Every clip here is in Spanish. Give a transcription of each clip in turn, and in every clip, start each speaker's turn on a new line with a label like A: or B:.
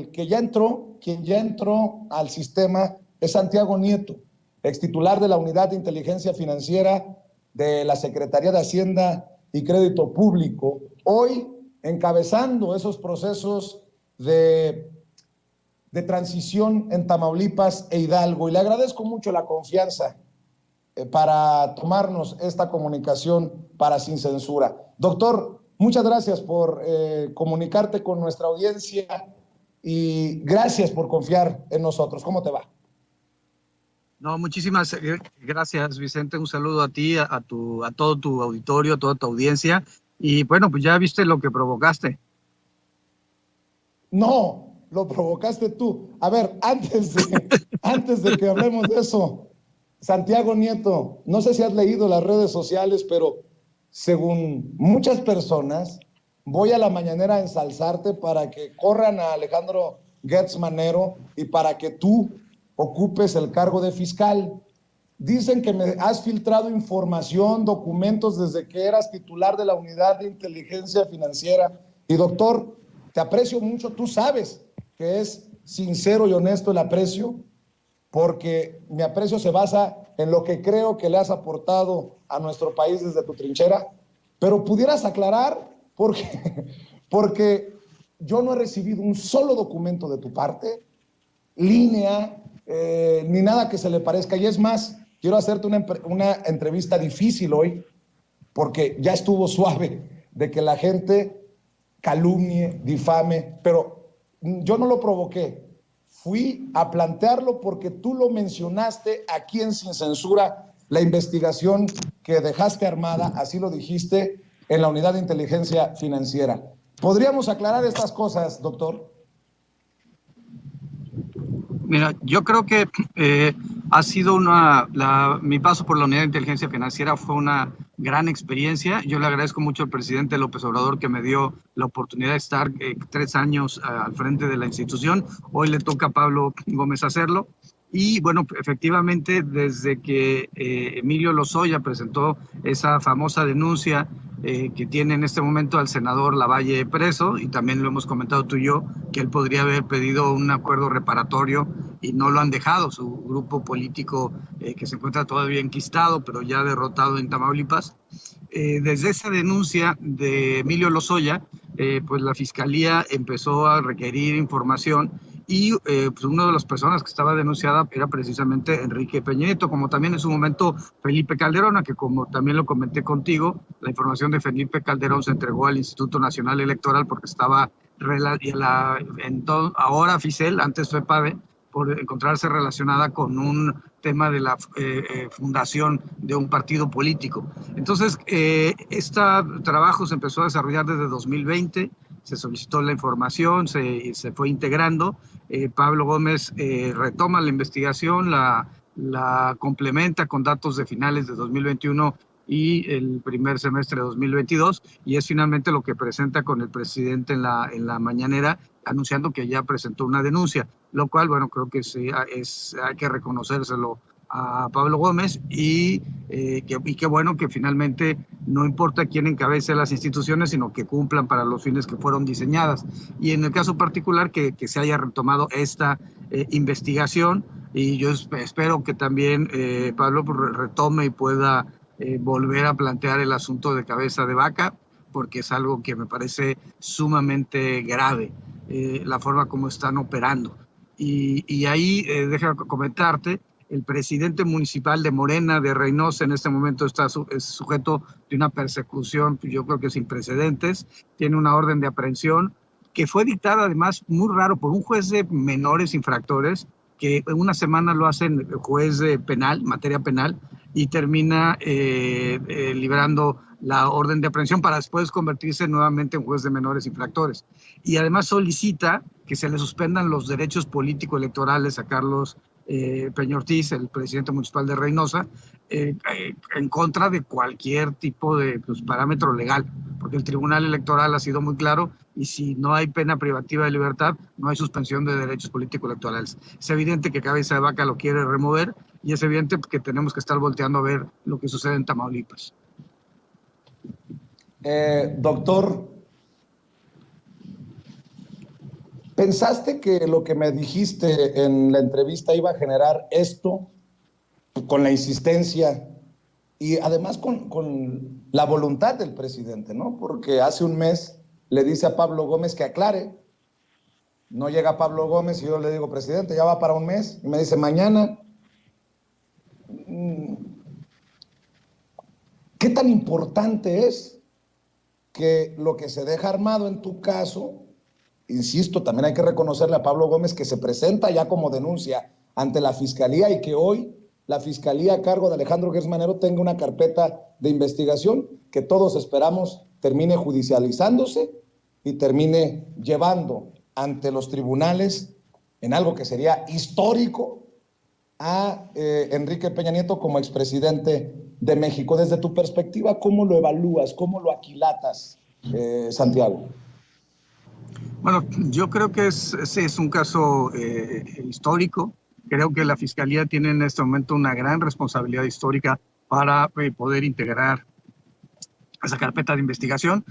A: quien ya entró al sistema es Santiago Nieto, ex titular de la Unidad de Inteligencia Financiera de la Secretaría de Hacienda y Crédito Público, hoy encabezando esos procesos de transición en Tamaulipas e Hidalgo. Y le agradezco mucho la confianza para tomarnos esta comunicación para Sin Censura. Doctor, muchas gracias por comunicarte con nuestra audiencia y gracias por confiar en nosotros. ¿Cómo te va?
B: No, muchísimas gracias, Vicente. Un saludo a ti, a todo tu auditorio, a toda tu audiencia. Y bueno, pues ya viste lo que provocaste.
A: No, lo provocaste tú. A ver, antes de que hablemos de eso, Santiago Nieto, no sé si has leído las redes sociales, pero según muchas personas, voy a la mañanera a ensalzarte para que corran a Alejandro Gertz Manero y para que tú ocupes el cargo de fiscal. Dicen que me has filtrado información, documentos desde que eras titular de la Unidad de Inteligencia Financiera. Y doctor, te aprecio mucho, tú sabes que es sincero y honesto el aprecio, porque mi aprecio se basa en lo que creo que le has aportado a nuestro país desde tu trinchera, pero pudieras aclarar, porque yo no he recibido un solo documento de tu parte, línea, ni nada que se le parezca. Y es más, quiero hacerte una entrevista difícil hoy, porque ya estuvo suave de que la gente calumnie, difame, pero yo no lo provoqué. Fui a plantearlo porque tú lo mencionaste aquí en Sin Censura, la investigación que dejaste armada, así lo dijiste, en la Unidad de Inteligencia Financiera. ¿Podríamos aclarar estas cosas, doctor?
B: Mira, yo creo que ha sido mi paso por la Unidad de Inteligencia Financiera fue una gran experiencia. Yo le agradezco mucho al presidente López Obrador que me dio la oportunidad de estar 3 años al frente de la institución. Hoy le toca a Pablo Gómez hacerlo. Y bueno, efectivamente, desde que Emilio Lozoya presentó esa famosa denuncia que tiene en este momento al senador Lavalle preso, y también lo hemos comentado tú y yo, que él podría haber pedido un acuerdo reparatorio y no lo han dejado, su grupo político que se encuentra todavía enquistado, pero ya derrotado en Tamaulipas. Desde esa denuncia de Emilio Lozoya, pues la Fiscalía empezó a requerir información y pues una de las personas que estaba denunciada era precisamente Enrique Peña Nieto, como también en su momento Felipe Calderón, que como también lo comenté contigo, la información de Felipe Calderón se entregó al Instituto Nacional Electoral porque estaba ahora FICEL, antes FEPADE, por encontrarse relacionada con un tema de la fundación de un partido político. Entonces, este trabajo se empezó a desarrollar desde 2020, se solicitó la información, se fue integrando. Pablo Gómez retoma la investigación, la complementa con datos de finales de 2021 y el primer semestre de 2022, y es finalmente lo que presenta con el presidente en la mañanera, anunciando que ya presentó una denuncia, lo cual, bueno, creo que sí, hay que reconocérselo a Pablo Gómez y qué bueno que finalmente no importa quién encabece las instituciones, sino que cumplan para los fines que fueron diseñadas. Y en el caso particular que se haya retomado esta investigación, y yo espero que también Pablo retome y pueda volver a plantear el asunto de cabeza de vaca, porque es algo que me parece sumamente grave, la forma como están operando. Y ahí, déjame comentarte, el presidente municipal de Morena, de Reynosa, en este momento es sujeto de una persecución, yo creo que sin precedentes, tiene una orden de aprehensión que fue dictada además, muy raro, por un juez de menores infractores, que en una semana lo hacen juez de penal, materia penal, y termina librando la orden de aprehensión para después convertirse nuevamente en juez de menores infractores. Y además solicita que se le suspendan los derechos político-electorales a Carlos Peña Ortiz, el presidente municipal de Reynosa, en contra de cualquier tipo de parámetro legal, porque el Tribunal Electoral ha sido muy claro, y si no hay pena privativa de libertad, no hay suspensión de derechos político-electorales. Es evidente que Cabeza de Vaca lo quiere remover, y es evidente que tenemos que estar volteando a ver lo que sucede en Tamaulipas.
A: Doctor, ¿Pensaste que lo que me dijiste en la entrevista iba a generar esto con la insistencia y además con la voluntad del presidente, ¿no? Porque hace un mes le dice a Pablo Gómez que aclare. No llega Pablo Gómez y yo le digo, presidente, ya va para un mes. Y me dice, mañana. ¿Qué tan importante es que lo que se deja armado en tu caso, insisto, también hay que reconocerle a Pablo Gómez que se presenta ya como denuncia ante la Fiscalía y que hoy la Fiscalía a cargo de Alejandro Gertz Manero tenga una carpeta de investigación que todos esperamos termine judicializándose y termine llevando ante los tribunales en algo que sería histórico a Enrique Peña Nieto como expresidente de México? Desde tu perspectiva, ¿cómo lo evalúas? ¿Cómo lo aquilatas, Santiago?
B: Bueno, yo creo que ese es un caso histórico. Creo que la Fiscalía tiene en este momento una gran responsabilidad histórica para poder integrar esa carpeta de investigación.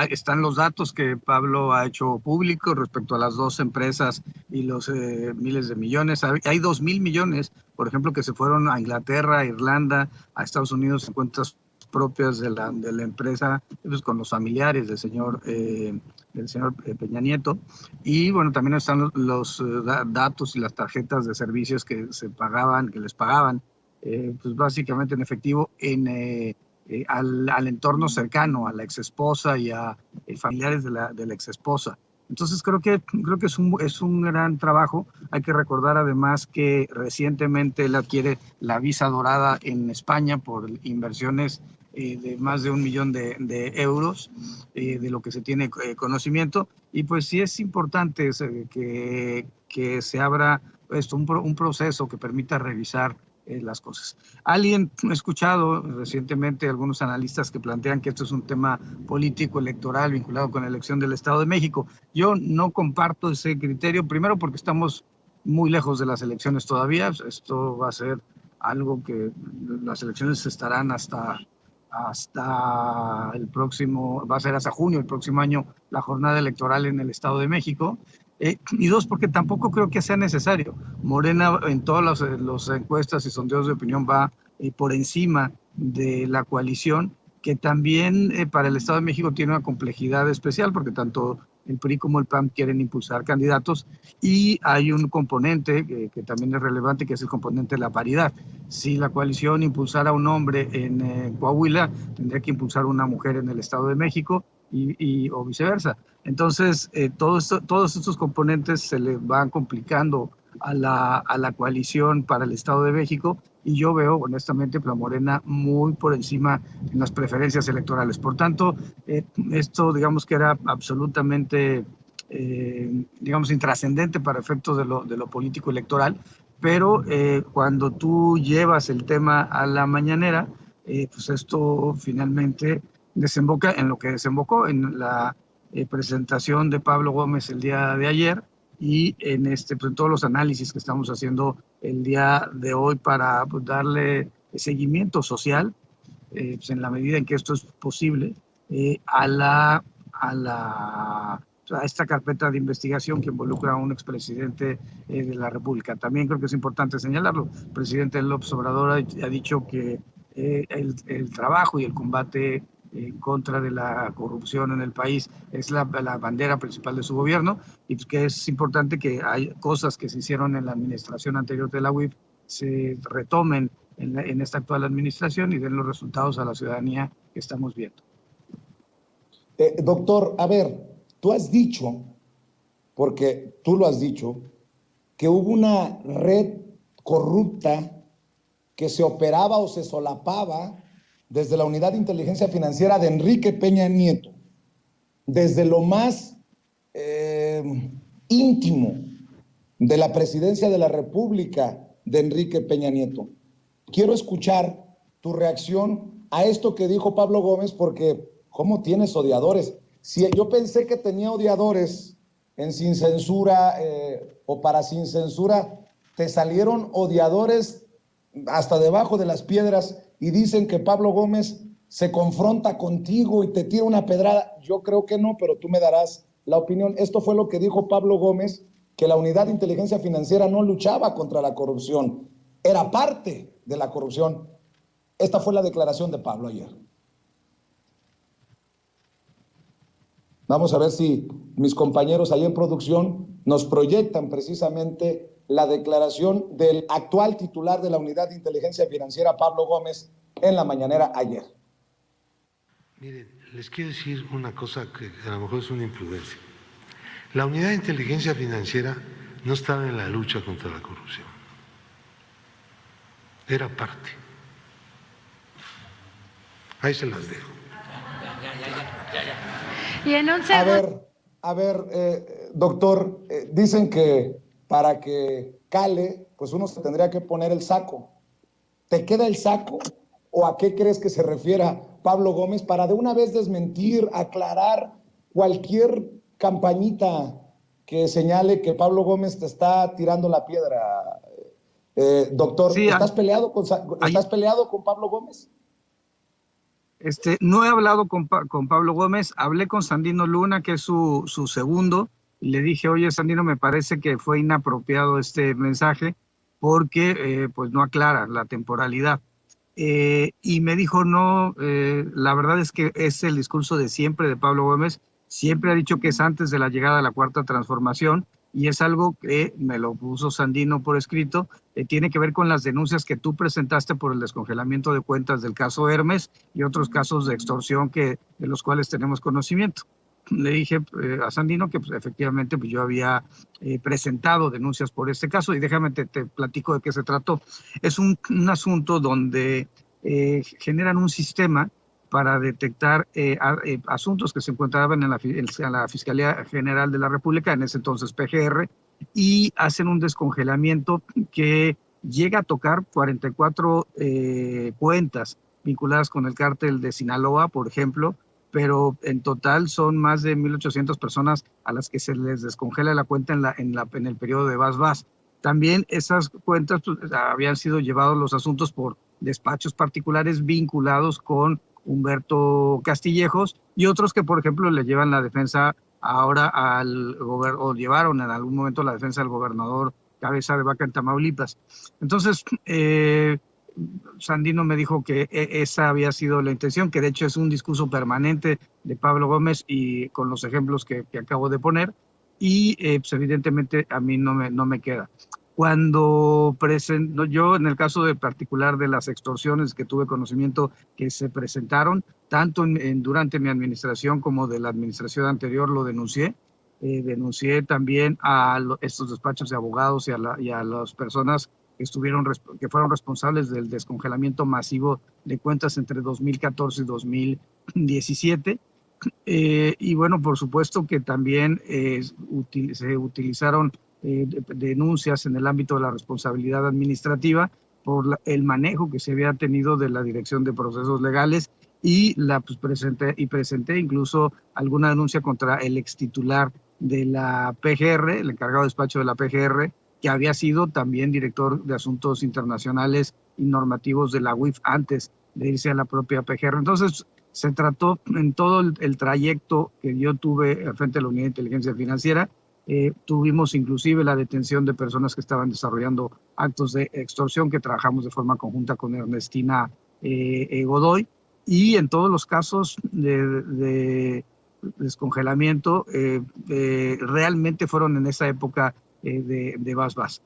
B: Están los datos que Pablo ha hecho público respecto a las dos empresas y los miles de millones. Hay 2,000 millones, por ejemplo, que se fueron a Inglaterra, a Irlanda, a Estados Unidos en cuentas propias de la empresa, pues, con los familiares del señor Peña Nieto. Y bueno, también están los datos y las tarjetas de servicios que se pagaban, que les pagaban, pues básicamente en efectivo al entorno cercano, a la exesposa y a familiares de la exesposa. Entonces creo que es un gran trabajo. Hay que recordar además que recientemente él adquiere la visa dorada en España por inversiones de más de 1 millón de euros, de lo que se tiene conocimiento. Y pues sí es importante que se abra un proceso que permita revisar las cosas. He escuchado recientemente algunos analistas que plantean que esto es un tema político electoral vinculado con la elección del Estado de México. Yo no comparto ese criterio, primero porque estamos muy lejos de las elecciones todavía. Esto va a ser algo que las elecciones estarán hasta el próximo, va a ser hasta junio, el próximo año, la jornada electoral en el Estado de México. Y dos, porque tampoco creo que sea necesario. Morena en todas las encuestas y sondeos de opinión va por encima de la coalición, que también para el Estado de México tiene una complejidad especial, porque tanto el PRI como el PAN quieren impulsar candidatos, y hay un componente que también es relevante, que es el componente de la paridad. Si la coalición impulsara a un hombre en Coahuila, tendría que impulsar a una mujer en el Estado de México, o viceversa. Entonces, todos estos componentes se le van complicando a la coalición para el Estado de México, y yo veo honestamente a Morena muy por encima en las preferencias electorales. Por tanto, esto digamos que era absolutamente intrascendente para efectos de lo político electoral, pero cuando tú llevas el tema a la mañanera, pues esto finalmente desemboca en lo que desembocó, en la presentación de Pablo Gómez el día de ayer, y pues, en todos los análisis que estamos haciendo el día de hoy para pues, darle seguimiento social, pues, en la medida en que esto es posible, a esta carpeta de investigación que involucra a un expresidente de la República. También creo que es importante señalarlo. El presidente López Obrador ha dicho que el trabajo y el combate en contra de la corrupción en el país es la bandera principal de su gobierno, y pues que es importante que hay cosas que se hicieron en la administración anterior de la UIF se retomen en esta actual administración y den los resultados a la ciudadanía que estamos viendo.
A: Doctor, a ver, tú has dicho, porque tú lo has dicho, que hubo una red corrupta que se operaba o se solapaba desde la Unidad de Inteligencia Financiera de Enrique Peña Nieto, desde lo más íntimo de la presidencia de la República de Enrique Peña Nieto. Quiero escuchar tu reacción a esto que dijo Pablo Gómez, porque ¿cómo tienes odiadores? Si yo pensé que tenía odiadores en Sin Censura o para Sin Censura, te salieron odiadores hasta debajo de las piedras y dicen que Pablo Gómez se confronta contigo y te tira una pedrada. Yo creo que no, pero tú me darás la opinión. Esto fue lo que dijo Pablo Gómez, que la Unidad de Inteligencia Financiera no luchaba contra la corrupción, era parte de la corrupción. Esta fue la declaración de Pablo ayer. Vamos a ver si mis compañeros ahí en producción nos proyectan precisamente la declaración del actual titular de la Unidad de Inteligencia Financiera, Pablo Gómez, en la mañanera ayer.
C: Miren, les quiero decir una cosa que a lo mejor es una imprudencia. La Unidad de Inteligencia Financiera no estaba en la lucha contra la corrupción. Era parte. Ahí se las dejo.
D: Y en un segundo...
A: A ver, doctor, dicen que para que cale, pues uno se tendría que poner el saco. ¿Te queda el saco? ¿O a qué crees que se refiera Pablo Gómez para de una vez desmentir, aclarar cualquier campañita que señale que Pablo Gómez te está tirando la piedra? Doctor,
B: sí,
A: ¿estás peleado con Pablo Gómez?
B: No he hablado con Pablo Gómez, hablé con Sandino Luna, que es su segundo, y le dije, oye, Sandino, me parece que fue inapropiado este mensaje porque pues no aclara la temporalidad. Y me dijo, no, la verdad es que es el discurso de siempre de Pablo Gómez, siempre ha dicho que es antes de la llegada de la Cuarta Transformación, y es algo que me lo puso Sandino por escrito, tiene que ver con las denuncias que tú presentaste por el descongelamiento de cuentas del caso Hermes y otros casos de extorsión de los cuales tenemos conocimiento. Le dije a Sandino que pues, efectivamente pues, yo había presentado denuncias por este caso, y déjame te platico de qué se trató. Es un asunto donde generan un sistema para detectar asuntos que se encontraban en la Fiscalía General de la República, en ese entonces PGR, y hacen un descongelamiento que llega a tocar 44 cuentas vinculadas con el cártel de Sinaloa, por ejemplo, pero en total son más de 1,800 personas a las que se les descongela la cuenta en el periodo de Vas. También esas cuentas pues, habían sido llevados los asuntos por despachos particulares vinculados con Humberto Castillejos y otros que, por ejemplo, le llevan la defensa ahora o llevaron en algún momento la defensa del gobernador Cabeza de Vaca en Tamaulipas. Entonces, Sandino me dijo que esa había sido la intención, que de hecho es un discurso permanente de Pablo Gómez y con los ejemplos que acabo de poner, y pues evidentemente a mí no me queda. Cuando presento, yo en el caso de particular de las extorsiones que tuve conocimiento que se presentaron, tanto durante mi administración como de la administración anterior lo denuncié. Denuncié también a estos despachos de abogados y a las personas que fueron responsables del descongelamiento masivo de cuentas entre 2014 y 2017. Y bueno, por supuesto que también se utilizaron denuncias en el ámbito de la responsabilidad administrativa por el manejo que se había tenido de la Dirección de Procesos Legales, y pues presenté incluso alguna denuncia contra el extitular de la PGR, el encargado de despacho de la PGR, que había sido también director de Asuntos Internacionales y Normativos de la UIF antes de irse a la propia PGR. Entonces, se trató en todo el trayecto que yo tuve frente a la Unidad de Inteligencia Financiera. Tuvimos inclusive la detención de personas que estaban desarrollando actos de extorsión, que trabajamos de forma conjunta con Ernestina Godoy, y en todos los casos de descongelamiento realmente fueron en esa época de Vas.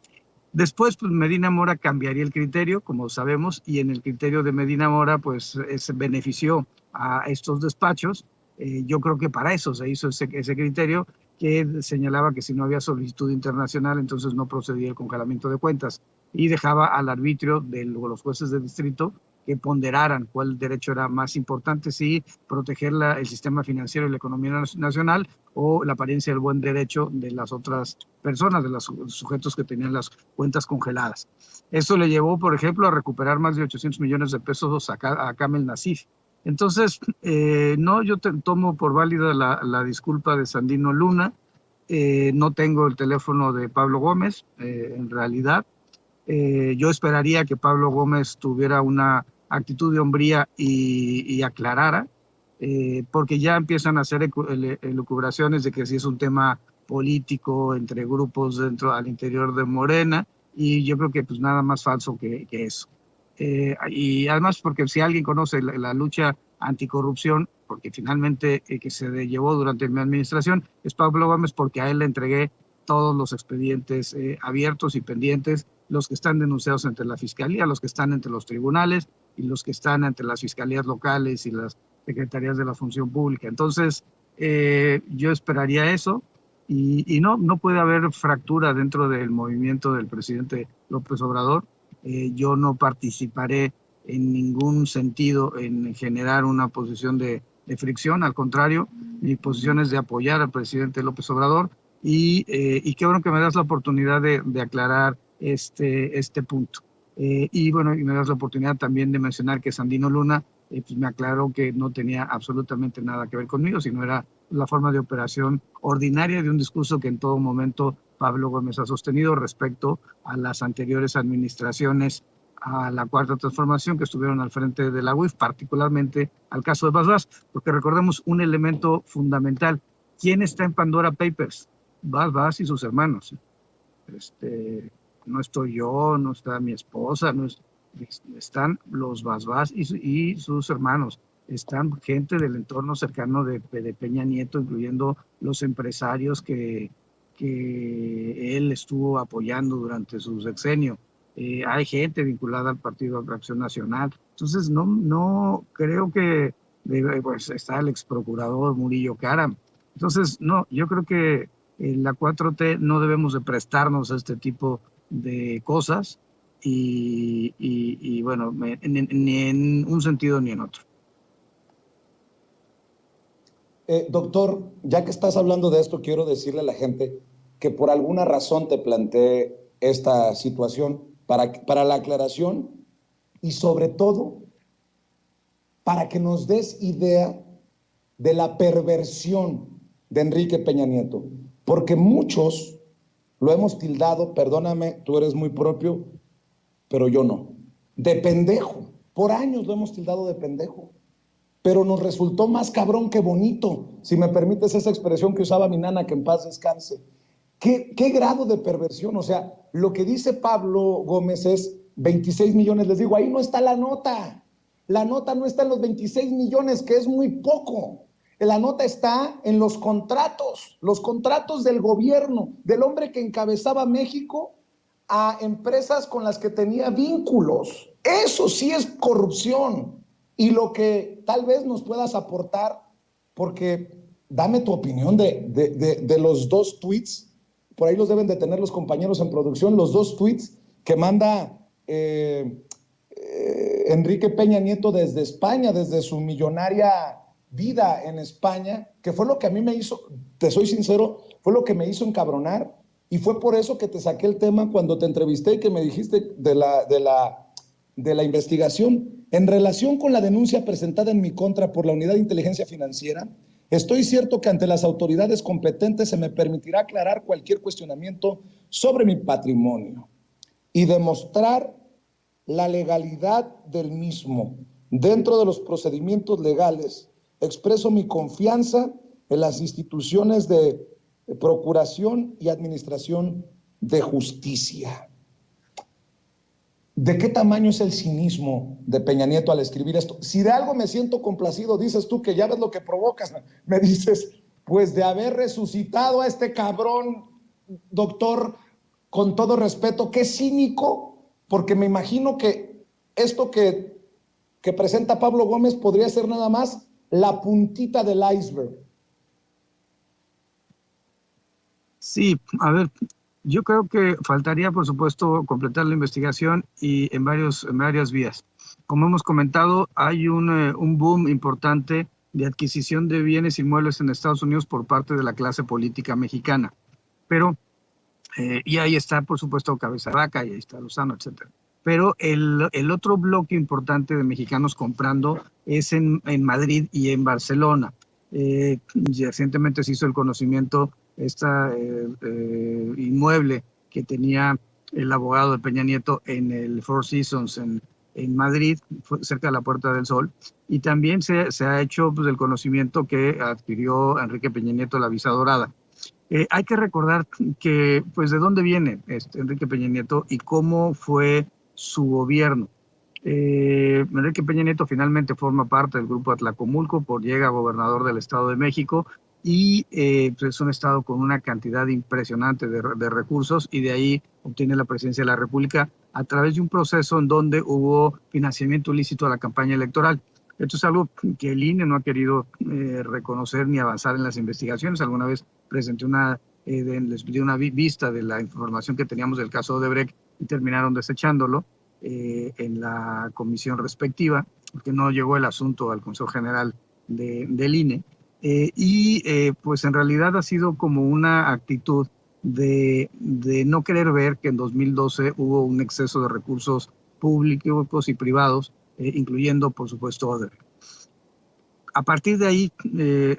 B: Después, pues Medina Mora cambiaría el criterio, como sabemos, y en el criterio de Medina Mora, pues se benefició a estos despachos. Yo creo que para eso se hizo ese criterio, que señalaba que si no había solicitud internacional, entonces no procedía el congelamiento de cuentas, y dejaba al arbitrio de los jueces de distrito que ponderaran cuál derecho era más importante, si proteger el sistema financiero y la economía nacional o la apariencia del buen derecho de las otras personas, de los sujetos que tenían las cuentas congeladas. Eso le llevó, por ejemplo, a recuperar más de 800 millones de pesos a Kamel Nasif. Entonces, no, yo tomo por válida la disculpa de Sandino Luna. No tengo el teléfono de Pablo Gómez, en realidad. Yo esperaría que Pablo Gómez tuviera una actitud de hombría y aclarara. porque ya empiezan a hacer elucubraciones de que sí es un tema político entre grupos al interior de Morena, y yo creo que pues nada más falso que eso. Y además porque si alguien conoce la lucha anticorrupción, porque finalmente que se llevó durante mi administración, es Pablo Gómez, porque a él le entregué todos los expedientes abiertos y pendientes, los que están denunciados ante la Fiscalía, los que están entre los tribunales y los que están ante las fiscalías locales y las secretarías de la función pública. Entonces, yo esperaría eso, y no puede haber fractura dentro del movimiento del presidente López Obrador. Yo no participaré en ningún sentido en generar una posición de fricción, al contrario, mi posición es de apoyar al presidente López Obrador, y qué bueno que me das la oportunidad de aclarar este punto. Y bueno, y me das la oportunidad también de mencionar que Sandino Luna pues me aclaró que no tenía absolutamente nada que ver conmigo, sino era la forma de operación ordinaria de un discurso que en todo momento Pablo Gómez ha sostenido respecto a las anteriores administraciones a la Cuarta Transformación que estuvieron al frente de la UIF, particularmente al caso de Bas, porque recordemos un elemento fundamental. ¿Quién está en Pandora Papers? Bas y sus hermanos. No estoy yo, no está mi esposa, están los Bas y sus hermanos. Están gente del entorno cercano de Peña Nieto, incluyendo los empresarios que él estuvo apoyando durante su sexenio. Hay gente vinculada al Partido de Acción Nacional. Entonces, no creo que pues está el ex procurador Murillo Karam. Entonces, no, yo creo que la 4T no debemos de prestarnos a este tipo de cosas, y bueno, ni en un sentido ni en otro.
A: Doctor, ya que estás hablando de esto, quiero decirle a la gente que por alguna razón te planteé esta situación para la aclaración, y sobre todo para que nos des idea de la perversión de Enrique Peña Nieto, porque muchos lo hemos tildado, perdóname, tú eres muy propio, pero yo no, de pendejo. Por años lo hemos tildado de pendejo, pero nos resultó más cabrón que bonito, si me permites esa expresión que usaba mi nana, que en paz descanse. ¿Qué grado de perversión? O sea, lo que dice Pablo Gómez es 26 millones. Les digo, ahí no está la nota. La nota no está en los 26 millones, que es muy poco. La nota está en los contratos del gobierno, del hombre que encabezaba México, a empresas con las que tenía vínculos. Eso sí es corrupción. Y lo que tal vez nos puedas aportar, porque dame tu opinión de los dos tweets, por ahí los deben de tener los compañeros en producción, los dos tweets que manda Enrique Peña Nieto desde España, desde su millonaria vida en España, que fue lo que a mí me hizo, te soy sincero, fue lo que me hizo encabronar, y fue por eso que te saqué el tema cuando te entrevisté y que me dijiste de la investigación. En relación con la denuncia presentada en mi contra por la Unidad de Inteligencia Financiera, estoy cierto que ante las autoridades competentes se me permitirá aclarar cualquier cuestionamiento sobre mi patrimonio y demostrar la legalidad del mismo. Dentro de los procedimientos legales, expreso mi confianza en las instituciones de procuración y administración de justicia. ¿De qué tamaño es el cinismo de Peña Nieto al escribir esto? Si de algo me siento complacido, dices tú que ya ves lo que provocas, me dices, pues de haber resucitado a este cabrón, doctor, con todo respeto, qué cínico, porque me imagino que esto que presenta Pablo Gómez podría ser nada más la puntita del iceberg.
B: Sí, a ver, yo creo que faltaría, por supuesto, completar la investigación y en varias vías. Como hemos comentado, hay un boom importante de adquisición de bienes inmuebles en Estados Unidos por parte de la clase política mexicana. Pero, y ahí está, por supuesto, Cabeza de Vaca, y ahí está Lozano, etcétera. Pero el otro bloque importante de mexicanos comprando es en Madrid y en Barcelona. Recientemente se hizo el conocimiento inmueble que tenía el abogado de Peña Nieto en el Four Seasons en Madrid, cerca de la Puerta del Sol, y también se ha hecho pues, el conocimiento que adquirió Enrique Peña Nieto, la visa dorada. Hay que recordar que, pues, de dónde viene Enrique Peña Nieto y cómo fue su gobierno. Enrique Peña Nieto finalmente forma parte del Grupo Atlacomulco, llega a gobernador del Estado de México, y pues es un estado con una cantidad impresionante de recursos, y de ahí obtiene la presidencia de la República a través de un proceso en donde hubo financiamiento ilícito a la campaña electoral. Esto es algo que el INE no ha querido reconocer ni avanzar en las investigaciones. Alguna vez presenté les pedí una vista de la información que teníamos del caso Odebrecht y terminaron desechándolo en la comisión respectiva, porque no llegó el asunto al Consejo General del INE. Pues en realidad ha sido como una actitud de no querer ver que en 2012 hubo un exceso de recursos públicos y privados, incluyendo, por supuesto, Odebrecht. A partir de ahí,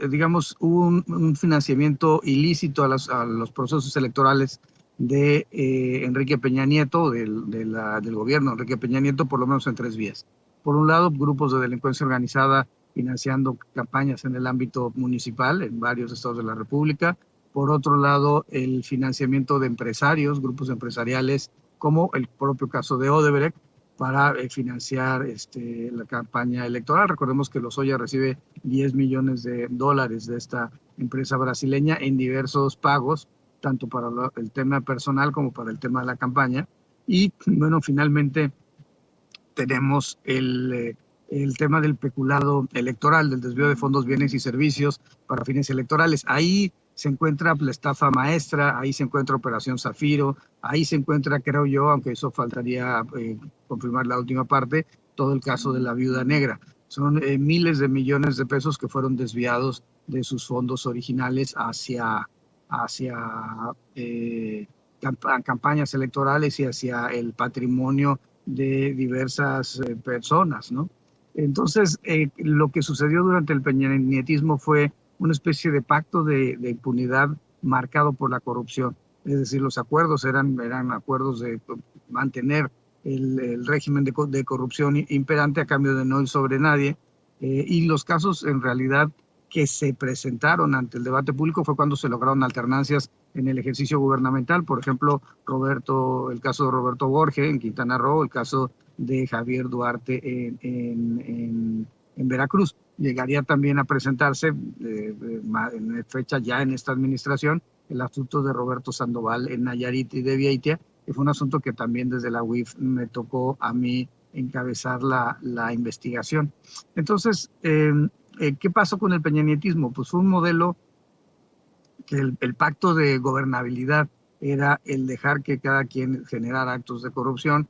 B: digamos, hubo un financiamiento ilícito a los procesos electorales de Enrique Peña Nieto, del gobierno de Enrique Peña Nieto, por lo menos en 3 vías. Por un lado, grupos de delincuencia organizada financiando campañas en el ámbito municipal en varios estados de la República. Por otro lado, el financiamiento de empresarios, grupos empresariales, como el propio caso de Odebrecht, para financiar la campaña electoral. Recordemos que Lozoya recibe $10 millones de esta empresa brasileña en diversos pagos, tanto para el tema personal como para el tema de la campaña. Y bueno, finalmente tenemos el tema del peculado electoral, del desvío de fondos, bienes y servicios para fines electorales. Ahí se encuentra la estafa maestra, ahí se encuentra Operación Zafiro, ahí se encuentra, creo yo, aunque eso faltaría confirmar la última parte, todo el caso de la viuda negra. Son miles de millones de pesos que fueron desviados de sus fondos originales hacia campañas electorales y hacia el patrimonio de diversas personas, ¿no? Entonces, lo que sucedió durante el peñanietismo fue una especie de pacto de impunidad marcado por la corrupción. Es decir, los acuerdos eran acuerdos de mantener el régimen de corrupción imperante a cambio de no ir sobre nadie. Y los casos, en realidad, que se presentaron ante el debate público fue cuando se lograron alternancias en el ejercicio gubernamental. Por ejemplo, el caso de Roberto Borge en Quintana Roo, el caso de Javier Duarte en Veracruz. Llegaría también a presentarse en fecha ya en esta administración el asunto de Roberto Sandoval en Nayarit y de Vieitia, que fue un asunto que también desde la UIF me tocó a mí encabezar la investigación. Entonces, ¿qué pasó con el peñanietismo? Pues fue un modelo que el pacto de gobernabilidad era el dejar que cada quien generara actos de corrupción,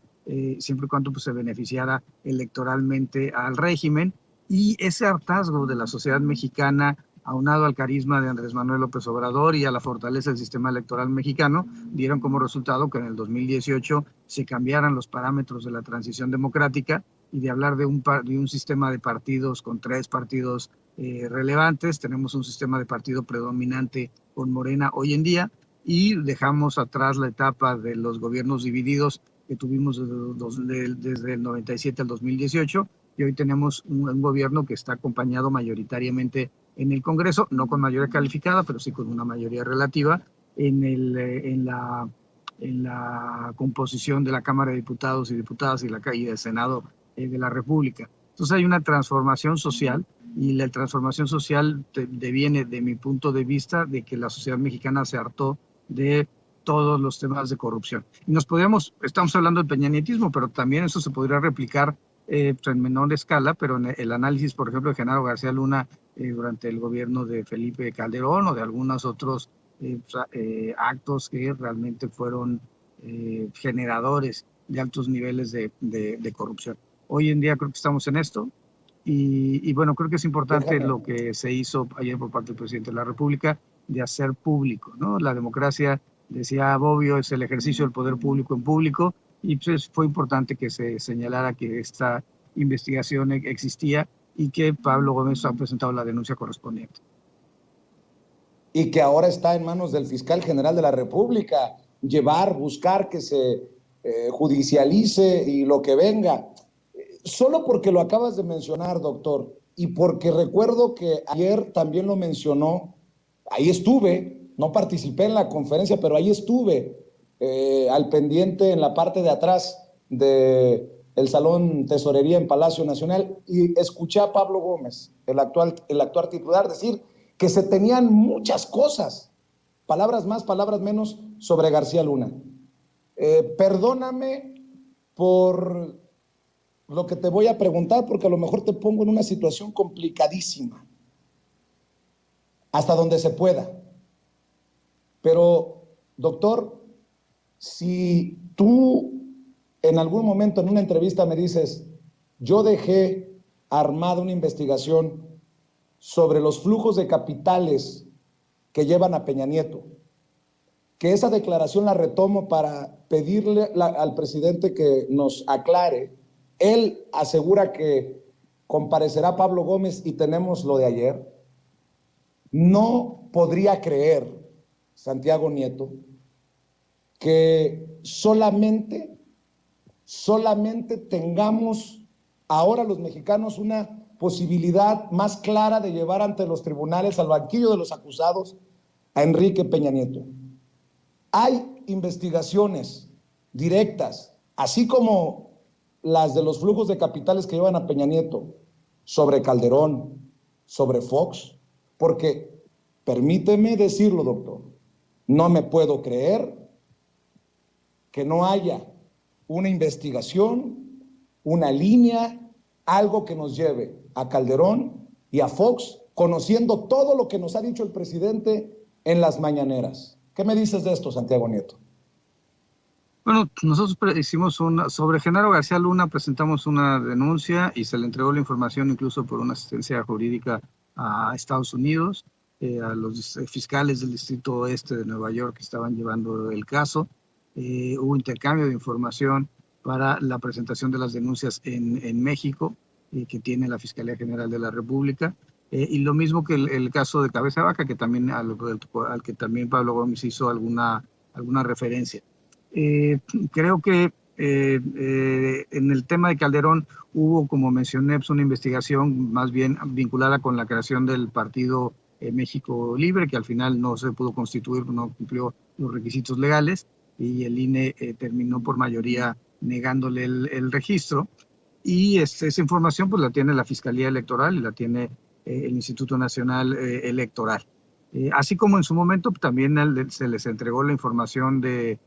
B: siempre y cuando pues, se beneficiara electoralmente al régimen. Y ese hartazgo de la sociedad mexicana, aunado al carisma de Andrés Manuel López Obrador y a la fortaleza del sistema electoral mexicano, dieron como resultado que en el 2018 se cambiaran los parámetros de la transición democrática, y de hablar de un sistema de partidos con 3 partidos relevantes. Tenemos un sistema de partido predominante con Morena hoy en día, y dejamos atrás la etapa de los gobiernos divididos que tuvimos desde el 97 al 2018, y hoy tenemos un gobierno que está acompañado mayoritariamente en el Congreso, no con mayoría calificada, pero sí con una mayoría relativa en la composición de la Cámara de Diputados y Diputadas y del Senado de la República. Entonces hay una transformación social, y la transformación social deviene, de mi punto de vista, de que la sociedad mexicana se hartó de todos los temas de corrupción. Y estamos hablando del peñanietismo, pero también eso se podría replicar en menor escala, pero en el análisis, por ejemplo, de Genaro García Luna durante el gobierno de Felipe Calderón, o de algunos otros actos que realmente fueron generadores de altos niveles de corrupción. Hoy en día creo que estamos en esto, y bueno, creo que es importante lo que se hizo ayer por parte del presidente de la República de hacer público, ¿no? La democracia, decía Bobbio, es el ejercicio del poder público en público, y pues fue importante que se señalara que esta investigación existía y que Pablo Gómez ha presentado la denuncia correspondiente.
A: Y que ahora está en manos del fiscal general de la República, buscar que se judicialice y lo que venga. Solo porque lo acabas de mencionar, doctor, y porque recuerdo que ayer también lo mencionó, ahí estuve, no participé en la conferencia, pero ahí estuve al pendiente en la parte de atrás del Salón Tesorería en Palacio Nacional y escuché a Pablo Gómez, el actual titular, decir que se tenían muchas cosas, palabras más, palabras menos, sobre García Luna. Perdóname por lo que te voy a preguntar, porque a lo mejor te pongo en una situación complicadísima, hasta donde se pueda. Pero, doctor, si tú en algún momento en una entrevista me dices, yo dejé armada una investigación sobre los flujos de capitales que llevan a Peña Nieto, que esa declaración la retomo para pedirle al presidente que nos aclare. Él asegura que comparecerá Pablo Gómez y tenemos lo de ayer. No podría creer, Santiago Nieto, que solamente tengamos ahora los mexicanos una posibilidad más clara de llevar ante los tribunales, al banquillo de los acusados, a Enrique Peña Nieto. Hay investigaciones directas, así como las de los flujos de capitales que llevan a Peña Nieto, sobre Calderón, sobre Fox, porque, permíteme decirlo, doctor, no me puedo creer que no haya una investigación, una línea, algo que nos lleve a Calderón y a Fox, conociendo todo lo que nos ha dicho el presidente en las mañaneras. ¿Qué me dices de esto, Santiago Nieto?
B: Bueno, nosotros hicimos sobre Genaro García Luna, presentamos una denuncia y se le entregó la información incluso por una asistencia jurídica a Estados Unidos, a los fiscales del Distrito Oeste de Nueva York que estaban llevando el caso. Hubo intercambio de información para la presentación de las denuncias en México, que tiene la Fiscalía General de la República. Y lo mismo que el caso de Cabeza de Vaca, que también, al que también Pablo Gómez hizo alguna referencia. Creo que en el tema de Calderón hubo, como mencioné, pues una investigación más bien vinculada con la creación del partido México Libre, que al final no se pudo constituir, no cumplió los requisitos legales y el INE terminó por mayoría negándole el registro. Y esa información pues la tiene la Fiscalía Electoral y la tiene el Instituto Nacional Electoral. Así como en su momento también se les entregó la información de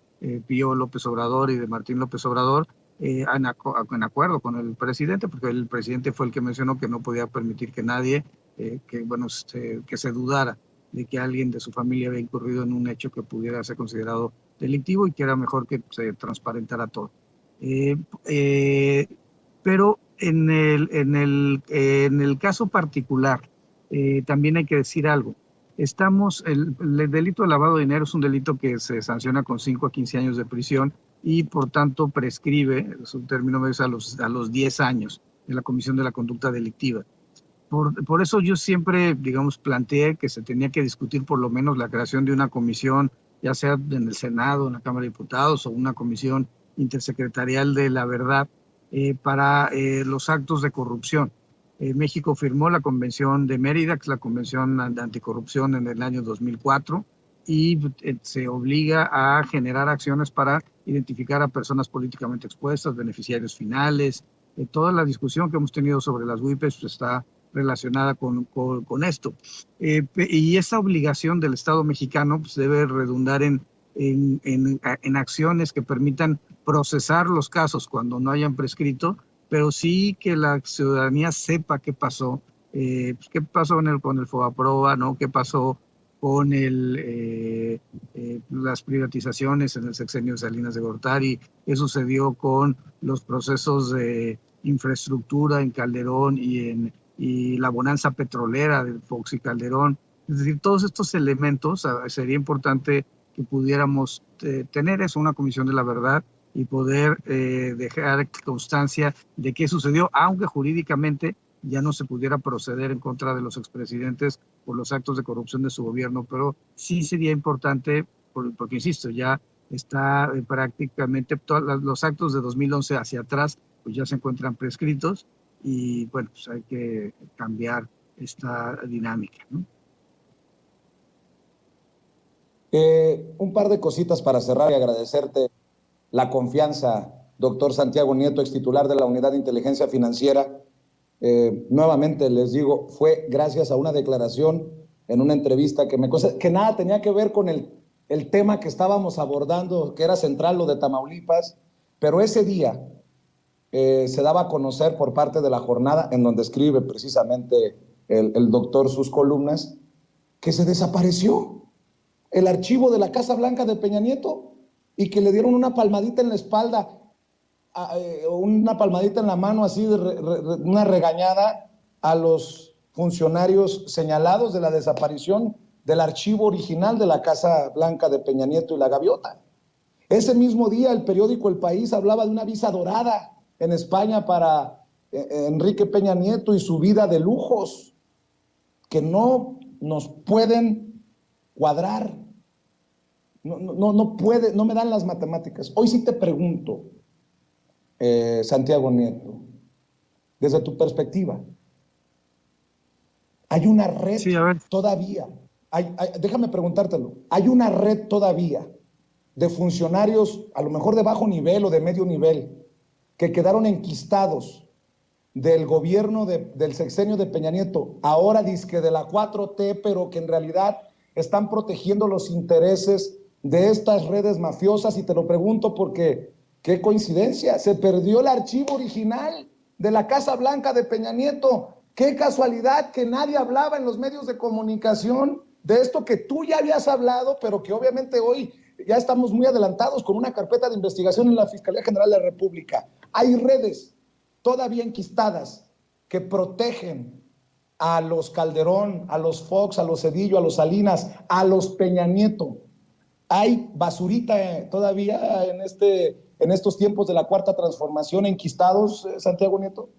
B: Pío López Obrador y de Martín López Obrador en acuerdo con el presidente, porque el presidente fue el que mencionó que no podía permitir que nadie, que se dudara de que alguien de su familia había incurrido en un hecho que pudiera ser considerado delictivo y que era mejor que se transparentara todo. Pero en el caso particular, también hay que decir algo. El delito de lavado de dinero es un delito que se sanciona con 5 a 15 años de prisión y por tanto prescribe, es un término medio, a los 10 años de la comisión de la conducta delictiva. Por eso yo siempre, digamos, planteé que se tenía que discutir por lo menos la creación de una comisión, ya sea en el Senado, en la Cámara de Diputados o una comisión intersecretarial de la verdad para los actos de corrupción. México firmó la Convención de Mérida, que es la Convención de Anticorrupción, en el año 2004, y se obliga a generar acciones para identificar a personas políticamente expuestas, beneficiarios finales. Toda la discusión que hemos tenido sobre las WIPES pues, está relacionada con esto. Y esa obligación del Estado mexicano pues, debe redundar en acciones que permitan procesar los casos cuando no hayan prescrito, pero sí que la ciudadanía sepa qué pasó, qué pasó con el Fobaproa, ¿no? Qué pasó con las privatizaciones en el sexenio de Salinas de Gortari, qué sucedió con los procesos de infraestructura en Calderón y la bonanza petrolera de Fox y Calderón. Es decir, todos estos elementos sería importante que pudiéramos tener una comisión de la verdad y poder dejar constancia de qué sucedió, aunque jurídicamente ya no se pudiera proceder en contra de los expresidentes por los actos de corrupción de su gobierno, pero sí sería importante, porque insisto, ya está prácticamente todos los actos de 2011 hacia atrás pues ya se encuentran prescritos y bueno, pues hay que cambiar esta dinámica, ¿no?
A: Un par de cositas para cerrar y agradecerte la confianza, doctor Santiago Nieto, ex titular de la Unidad de Inteligencia Financiera. Nuevamente les digo, fue gracias a una declaración en una entrevista que nada tenía que ver con el tema que estábamos abordando, que era central, lo de Tamaulipas, pero ese día se daba a conocer por parte de la jornada, en donde escribe precisamente el doctor sus columnas, que se desapareció el archivo de la Casa Blanca de Peña Nieto y que le dieron una palmadita en la espalda, una palmadita en la mano, así una regañada a los funcionarios señalados de la desaparición del archivo original de la Casa Blanca de Peña Nieto y la Gaviota. Ese mismo día el periódico El País hablaba de una visa dorada en España para Enrique Peña Nieto y su vida de lujos, que no nos pueden cuadrar. No puede, no me dan las matemáticas. Hoy sí te pregunto, Santiago Nieto, desde tu perspectiva, ¿hay una red todavía? Déjame preguntártelo. ¿Hay una red todavía de funcionarios, a lo mejor de bajo nivel o de medio nivel, que quedaron enquistados del gobierno del sexenio de Peña Nieto, ahora dizque de la 4T, pero que en realidad están protegiendo los intereses de estas redes mafiosas? Y te lo pregunto porque, qué coincidencia, se perdió el archivo original de la Casa Blanca de Peña Nieto. Qué casualidad que nadie hablaba en los medios de comunicación de esto que tú ya habías hablado, pero que obviamente hoy ya estamos muy adelantados con una carpeta de investigación en la Fiscalía General de la República. Hay redes todavía enquistadas que protegen a los Calderón, a los Fox, a los Zedillo, a los Salinas, a los Peña Nieto. Hay basurita todavía en estos tiempos de la Cuarta Transformación enquistados, Santiago Nieto.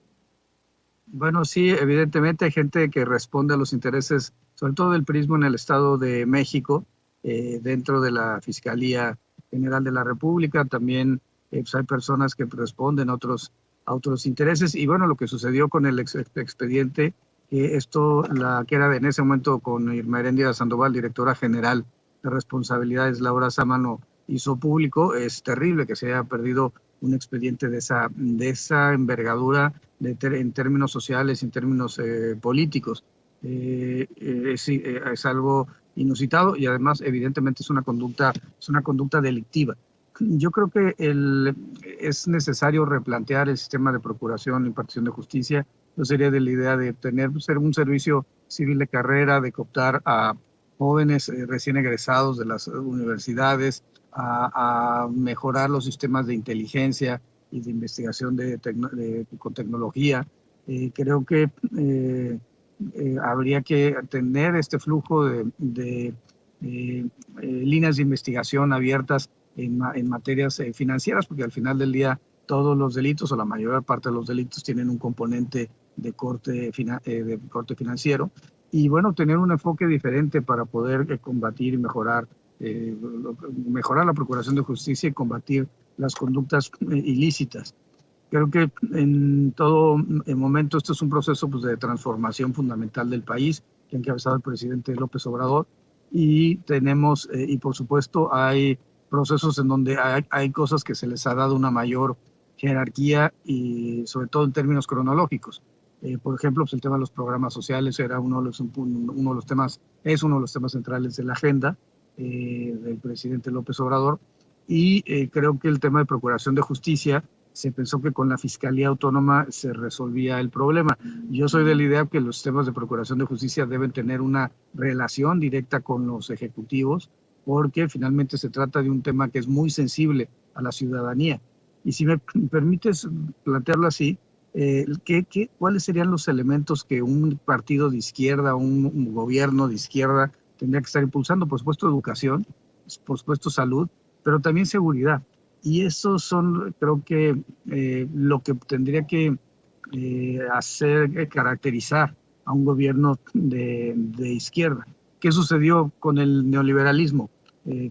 B: Bueno, sí, evidentemente hay gente que responde a los intereses, sobre todo del PRIismo en el Estado de México, dentro de la Fiscalía General de la República. También pues hay personas que responden a otros intereses. Y bueno, lo que sucedió con el expediente, que era en ese momento con Irma Heréndira Sandoval, directora general de responsabilidades, Laura Sámano, hizo público. Es terrible que se haya perdido un expediente de esa envergadura en términos sociales, en términos políticos. Es algo inusitado y además evidentemente es una conducta delictiva. Yo creo que es necesario replantear el sistema de procuración e impartición de justicia. Yo sería de la idea de ser un servicio civil de carrera, de cooptar a jóvenes recién egresados de las universidades, a mejorar los sistemas de inteligencia y de investigación con tecnología. Creo que habría que tener este flujo de líneas de investigación abiertas en materias financieras, porque al final del día todos los delitos o la mayor parte de los delitos tienen un componente de corte financiero, y bueno, tener un enfoque diferente para poder combatir y mejorar la procuración de justicia y combatir las conductas ilícitas. Creo que en todo momento esto es un proceso de transformación fundamental del país que ha encabezado el presidente López Obrador, y y por supuesto hay procesos en donde hay cosas que se les ha dado una mayor jerarquía y sobre todo en términos cronológicos. Por ejemplo, pues el tema de los programas sociales es uno de los temas centrales de la agenda del presidente López Obrador, y creo que el tema de procuración de justicia se pensó que con la Fiscalía Autónoma se resolvía el problema. Yo soy de la idea que los sistemas de procuración de justicia deben tener una relación directa con los ejecutivos, porque finalmente se trata de un tema que es muy sensible a la ciudadanía. Y si me permites plantearlo así, ¿cuáles serían los elementos que un partido de izquierda, un gobierno de izquierda tendría que estar impulsando? Por supuesto, educación, por supuesto, salud, pero también seguridad. Y esos son, creo que, lo que tendría que caracterizar a un gobierno de izquierda. ¿Qué sucedió con el neoliberalismo?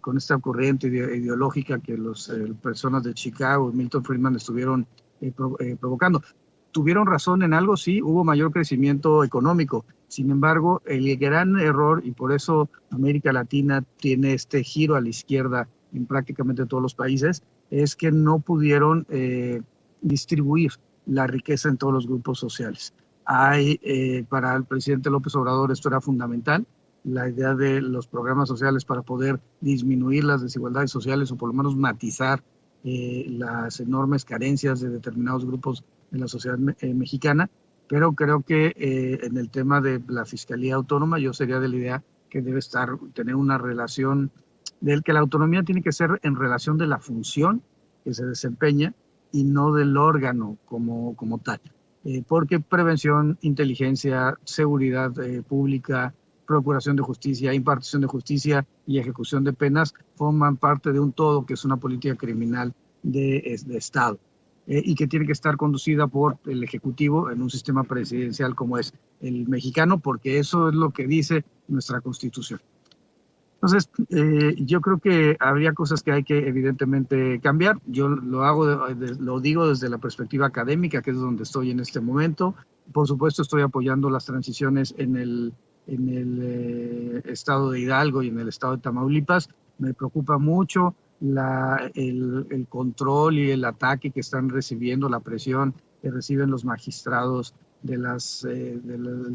B: Con esta corriente ideológica que las personas de Chicago y Milton Friedman estuvieron provocando. ¿Tuvieron razón en algo? Sí, hubo mayor crecimiento económico. Sin embargo, el gran error, y por eso América Latina tiene este giro a la izquierda en prácticamente todos los países, es que no pudieron distribuir la riqueza en todos los grupos sociales. Para el presidente López Obrador esto era fundamental, la idea de los programas sociales para poder disminuir las desigualdades sociales o por lo menos matizar las enormes carencias de determinados grupos de la sociedad mexicana, pero creo que en el tema de la Fiscalía Autónoma yo sería de la idea que debe tener una relación, del que la autonomía tiene que ser en relación de la función que se desempeña y no del órgano como tal. Porque prevención, inteligencia, seguridad pública, procuración de justicia, impartición de justicia y ejecución de penas forman parte de un todo que es una política criminal de Estado y que tiene que estar conducida por el Ejecutivo en un sistema presidencial como es el mexicano, porque eso es lo que dice nuestra Constitución. Entonces, yo creo que habría cosas que hay que evidentemente cambiar. Yo lo digo desde la perspectiva académica, que es donde estoy en este momento. Por supuesto, estoy apoyando las transiciones en el estado de Hidalgo y en el estado de Tamaulipas. Me preocupa mucho el control y el ataque que están recibiendo, la presión que reciben los magistrados del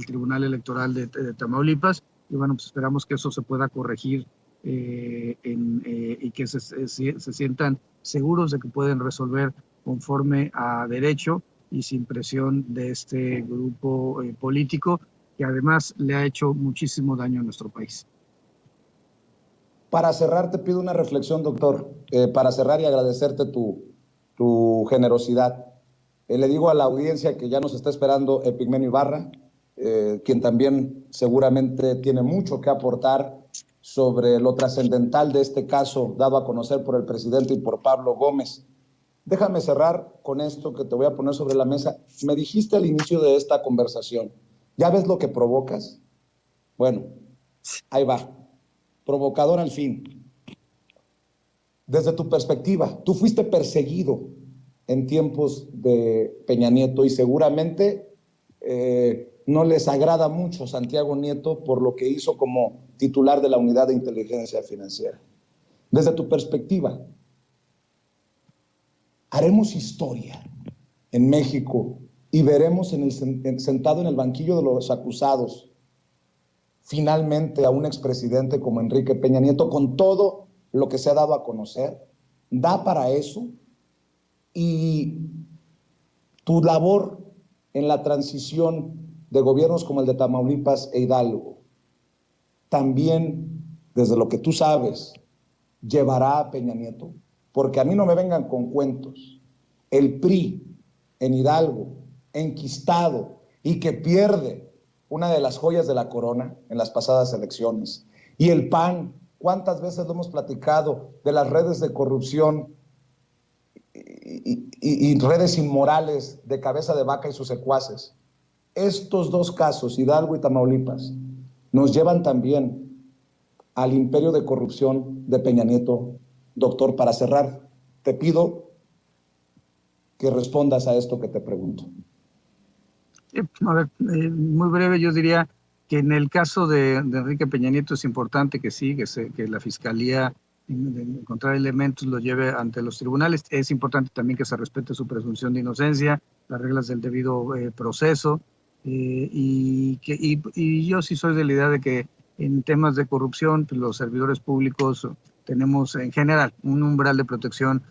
B: Tribunal Electoral de Tamaulipas. Y bueno, pues esperamos que eso se pueda corregir y que se sientan seguros de que pueden resolver conforme a derecho y sin presión de este grupo político que además le ha hecho muchísimo daño a nuestro país.
A: Para cerrar, te pido una reflexión, doctor, para cerrar y agradecerte tu generosidad. Le digo a la audiencia que ya nos está esperando Epigmenio Ibarra, quien también seguramente tiene mucho que aportar sobre lo trascendental de este caso dado a conocer por el presidente y por Pablo Gómez. Déjame cerrar con esto que te voy a poner sobre la mesa. Me dijiste al inicio de esta conversación, ¿ya ves lo que provocas? Bueno, ahí va. Provocador al fin. Desde tu perspectiva, tú fuiste perseguido en tiempos de Peña Nieto y seguramente no les agrada mucho Santiago Nieto por lo que hizo como titular de la Unidad de Inteligencia Financiera. Desde tu perspectiva, haremos historia en México y veremos sentado en el banquillo de los acusados finalmente a un expresidente como Enrique Peña Nieto con todo lo que se ha dado a conocer. ¿Da para eso? Y tu labor en la transición de gobiernos como el de Tamaulipas e Hidalgo, también, desde lo que tú sabes, llevará a Peña Nieto, porque a mí no me vengan con cuentos. El PRI en Hidalgo, enquistado y que pierde una de las joyas de la corona en las pasadas elecciones, y el PAN, ¿cuántas veces lo hemos platicado de las redes de corrupción y redes inmorales de Cabeza de Vaca y sus secuaces? Estos dos casos, Hidalgo y Tamaulipas, nos llevan también al imperio de corrupción de Peña Nieto. Doctor, para cerrar, te pido que respondas a esto que te pregunto.
B: A ver, muy breve, yo diría que en el caso de Enrique Peña Nieto es importante que sí, que la Fiscalía de encontrar elementos lo lleve ante los tribunales. Es importante también que se respete su presunción de inocencia, las reglas del debido proceso. Y yo sí soy de la idea de que en temas de corrupción, pues los servidores públicos tenemos en general un umbral de protección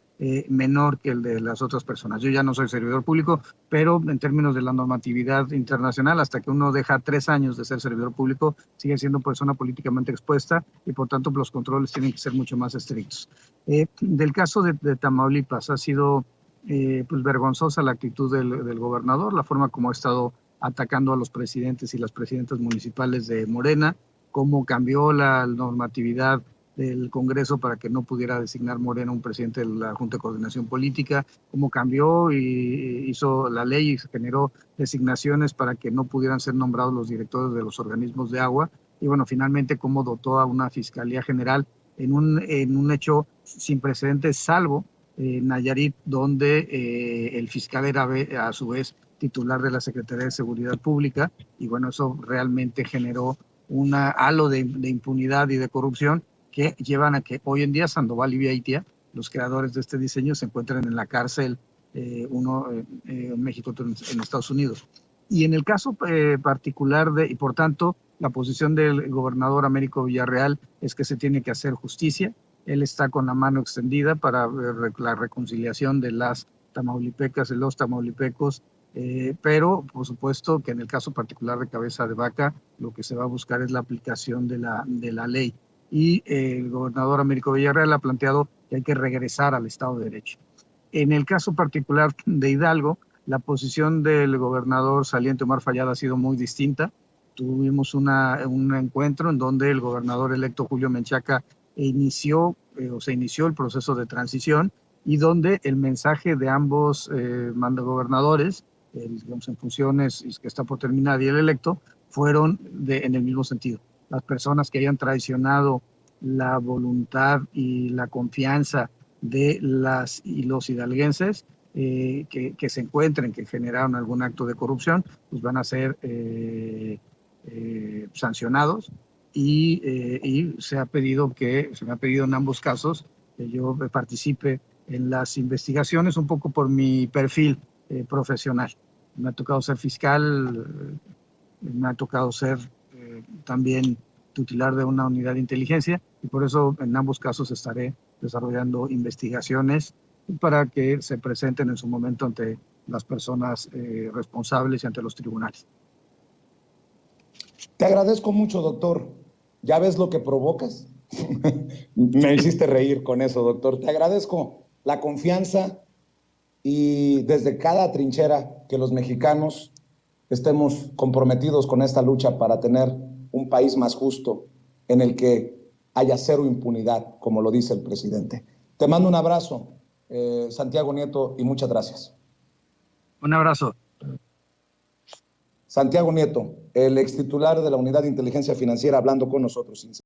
B: menor que el de las otras personas. Yo ya no soy servidor público, pero en términos de la normatividad internacional, hasta que uno deja 3 años de ser servidor público, sigue siendo persona políticamente expuesta y por tanto los controles tienen que ser mucho más estrictos. Del caso de Tamaulipas ha sido pues vergonzosa la actitud del gobernador, la forma como ha estado atacando a los presidentes y las presidentas municipales de Morena, cómo cambió la normatividad del Congreso para que no pudiera designar Morena un presidente de la Junta de Coordinación Política, cómo cambió y hizo la ley y generó designaciones para que no pudieran ser nombrados los directores de los organismos de agua, y bueno, finalmente cómo dotó a una Fiscalía General en un hecho sin precedentes, salvo Nayarit, donde el fiscal era a su vez titular de la Secretaría de Seguridad Pública, y bueno, eso realmente generó un halo de impunidad y de corrupción que llevan a que hoy en día Sandoval y Vieitia, los creadores de este diseño, se encuentren en la cárcel, uno en México, otro en Estados Unidos. Y en el caso particular y por tanto, la posición del gobernador Américo Villarreal es que se tiene que hacer justicia. Él está con la mano extendida para la reconciliación de las tamaulipecas y los tamaulipecos, pero por supuesto que en el caso particular de Cabeza de Vaca, lo que se va a buscar es la aplicación de la ley. Y el gobernador Américo Villarreal ha planteado que hay que regresar al Estado de Derecho. En el caso particular de Hidalgo, la posición del gobernador saliente Omar Fayad ha sido muy distinta. Tuvimos un encuentro en donde el gobernador electo Julio Menchaca se inició el proceso de transición, y donde el mensaje de ambos gobernadores, digamos, en funciones que está por terminar, y el electo, fueron en el mismo sentido. Las personas que hayan traicionado la voluntad y la confianza de las y los hidalguenses, que se encuentren, que generaron algún acto de corrupción, pues van a ser sancionados, y se me ha pedido en ambos casos que yo participe en las investigaciones, un poco por mi perfil profesional. Me ha tocado ser fiscal, me ha tocado ser también titular de una unidad de inteligencia, y por eso en ambos casos estaré desarrollando investigaciones para que se presenten en su momento ante las personas responsables y ante los tribunales.
A: Te agradezco mucho, doctor. ¿Ya ves lo que provocas? Me hiciste reír con eso, doctor. Te agradezco la confianza, y desde cada trinchera que los mexicanos estemos comprometidos con esta lucha para tener un país más justo en el que haya cero impunidad, como lo dice el presidente. Te mando un abrazo, Santiago Nieto, y muchas gracias.
B: Un abrazo.
A: Santiago Nieto, el extitular de la Unidad de Inteligencia Financiera, hablando con nosotros.